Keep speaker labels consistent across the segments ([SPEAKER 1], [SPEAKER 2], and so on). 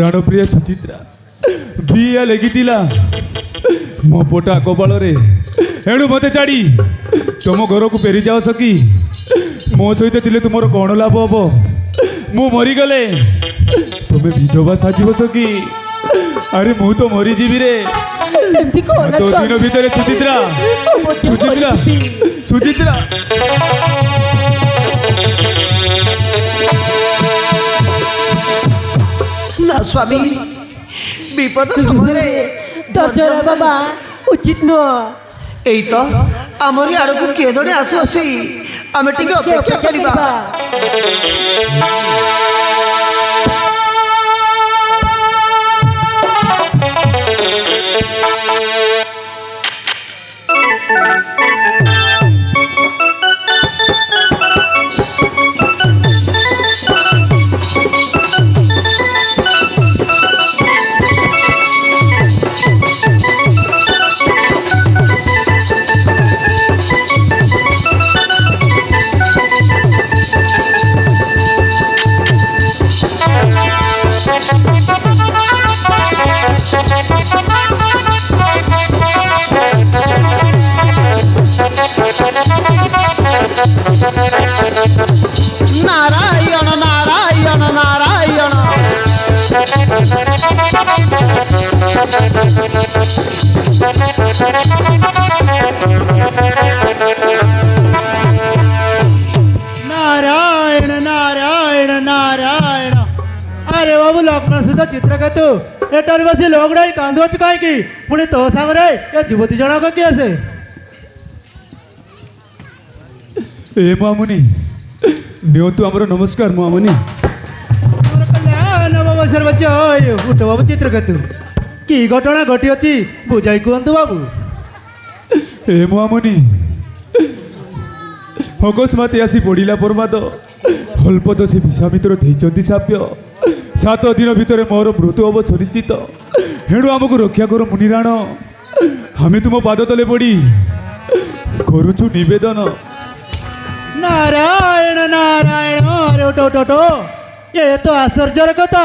[SPEAKER 1] प्राणप्रिय सुचित्रा बिया लगी मो पोटा कपाल एणु मत छाड़ी तुम घर को फेरी जाओ सकी मो सहित थिले तुमर कौन लाभ हम मु मरीगले तुम्हें विधवा साजिब सकी अरे मु तो मरीजी रे तो दिन भितर सुचित्रा सुचित्रा सुचित्रा
[SPEAKER 2] ना स्वामी विपद समय
[SPEAKER 3] धैर्य बाबा उचित नुह
[SPEAKER 2] एई तो आमरी आड़ को किए जड़े आसुची आम टे अपेक्षा करवा नारायण नारायण नारायण
[SPEAKER 4] नारायण नारायण नारायण अरे बाबू लक्ष्मण सुधा चित्रकेतु एटार बसी लोगड़ाई कांदुच कहीं पुणी तो सांगे ये युवती जनक किए आसे
[SPEAKER 1] ए मामुनि नियंतु आमर नमस्कार मामुनि
[SPEAKER 4] नवबर्षर बच्चा उठ बाबू चित्रकेतु कि घटना घटी अच्छी बुझाई कहतु बाबू
[SPEAKER 1] ए मामुनि अकस्मात आसी पड़ा प्रमाद अल्प तो से विषामित्र देते साप्य 7 दिन भितर मोर मृत्यु हम सुनिश्चित हेणु आमको रक्षा कर मुनिराण आम तुम पाद तले पड़ी करुचु निवेदन
[SPEAKER 4] नारायण नारायण अरे उठो उठो उठो ये तो आश्चर्यर कथा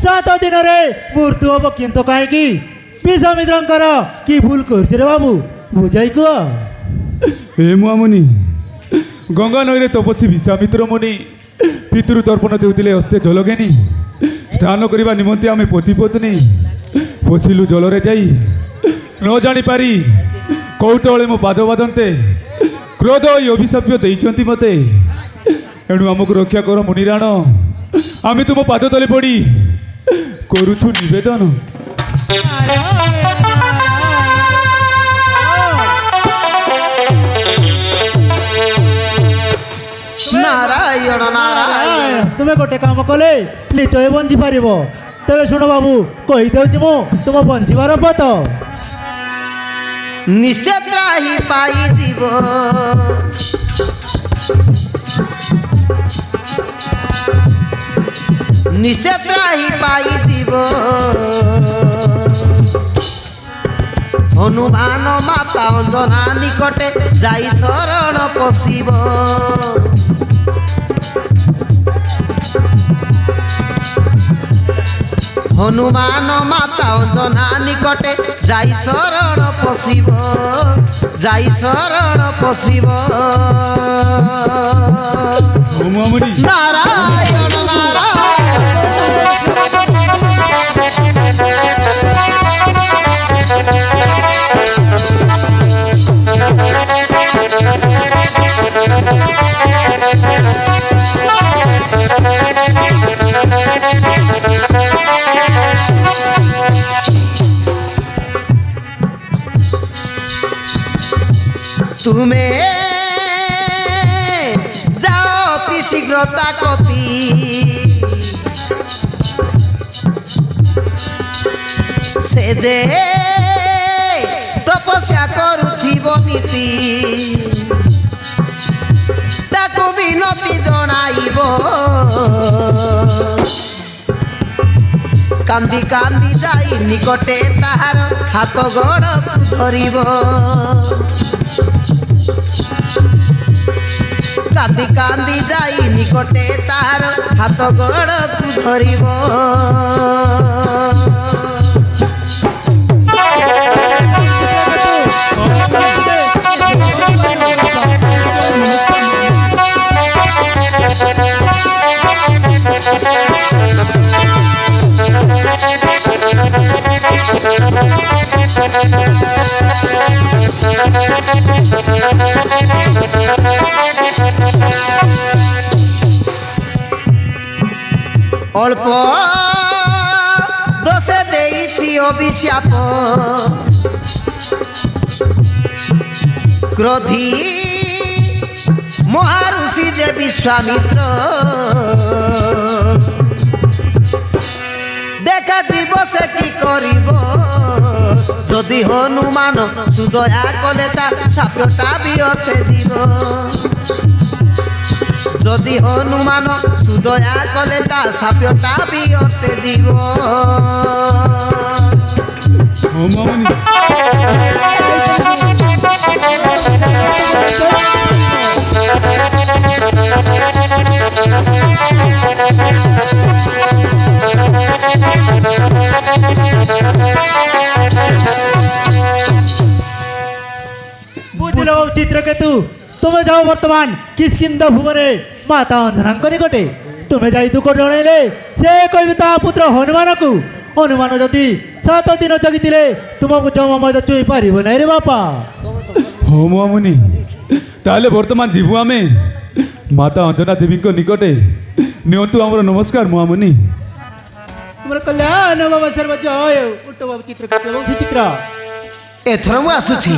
[SPEAKER 4] 7 दिन रे मृत्यु हम किंतु कहीं विषामित्र कि भूल कर बाबू बुझाई कह
[SPEAKER 1] हे मुनि गंगा नई तपस्वी विश्वामित्र मुनि पितृ तर्पण देउतिले हस्ते जल घेनी स्नान करने निमंते आम पति पत्नी पशिलु जलरे जाई न जानी पारी कौतूहले मो पाद बाधंते क्रोध अभिशाप्य देइचंती मते एणु आमको रक्षा कर मुनिराण आम तुम पाद तले पड़ी करुछु निवेदन
[SPEAKER 2] नारायण नारायण
[SPEAKER 4] तुम्हें गोटे काम कले निश्चय बंची पार तेरे शुण बाबू कहीदे मु तुम बंचार पथ
[SPEAKER 2] निश्चय त्राही पाई जीव निश्चय त्राही पाई जीव हनुमान माता अंजना निकटे जाई शरण पशिब हनुमान माता अंजना निकटे जाई शरण पशिब जाई शरण पशिब नारायण तुम्हें जाओ अति शीघ्रता कति से जे तपस्या करुथिब नीति ताको विनती जणाइब कांदी कांदी जाई निकटे ताहार हाथ गोड़ धरिब কান্দি কান্দি যাই নিকটে তার হাত গোড়କୁ ধরিব অল্প দোষে দেইছি অভিশাপ ক্রোধী মহারুষি যে বিশ্বামিত্র দেখা দিব সে কি করিব যদি হনুমান সুদয়া কলে তা সাপটা বিয়তে জীব যদি হনুমান সুদয়া কলে তা সাপটা বিয়তে জীব
[SPEAKER 1] ও মামনি
[SPEAKER 4] বুঝলো চিত্রকেতু তুমি যাও বর্তমান কিষ্কিন্ধা ভুবনে মাতা অন্ধনাঙ্ক নিকটে তুমি যাই দুঃখ জଣାଇଲେ ସେ କହିବେ ତା ପୁତ୍ର ହନୁମାନଙ୍କୁ ହନୁମାନ ଯଦି 7 ଦିନ ଜଗିଥିଲେ ତୁମକୁ ଜମ ମଧ୍ୟ ଛୁଇଁ ପାରିବ ନାହିଁ ରେ ବାପା
[SPEAKER 1] হো মামনি তাহলে বর্তমান ଯିବୁ ଆମେ ମାତା ଅଞ୍ଜନା ଦେବୀଙ୍କ ନିକଟେ ନିଅନ୍ତୁ ଆମର ନମସ୍କାର ମାମୁନି
[SPEAKER 4] ତୁମର କଲ୍ୟାଣ ବାବା ସର୍ବ ଜୟ ଉଠ ବାବୁ ଚିତ୍ରକେତୁ ଏବଂ ସୁଚିତ୍ର
[SPEAKER 2] ଏଥର ମୁଁ ଆସୁଛି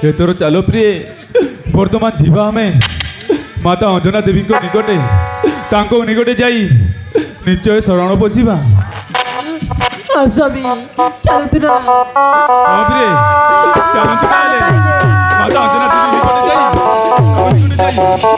[SPEAKER 1] ଏଥର ଚାଲ ପ୍ରିୟ ବର୍ତ୍ତମାନ ଯିବା ଆମେ ମାତା ଅଞ୍ଜନା ଦେବୀଙ୍କ ନିକଟେ ତାଙ୍କ ନିକଟେ ଯାଇ ନିଶ୍ଚୟ ଶରଣ ପଶିବା
[SPEAKER 3] ସ୍ୱାମୀ ଚାଲନ୍ତୁ ନା
[SPEAKER 1] ହଁ ପ୍ରିୟ ଚାଲନ୍ତୁ ତାହେଲେ ମାତା ଅଞ୍ଜନା ଦେବୀ ନିକଟେ ଯାଇ ତାଙ୍କ ନିକଟେ ଯାଇ ଶରଣ ପଶିବା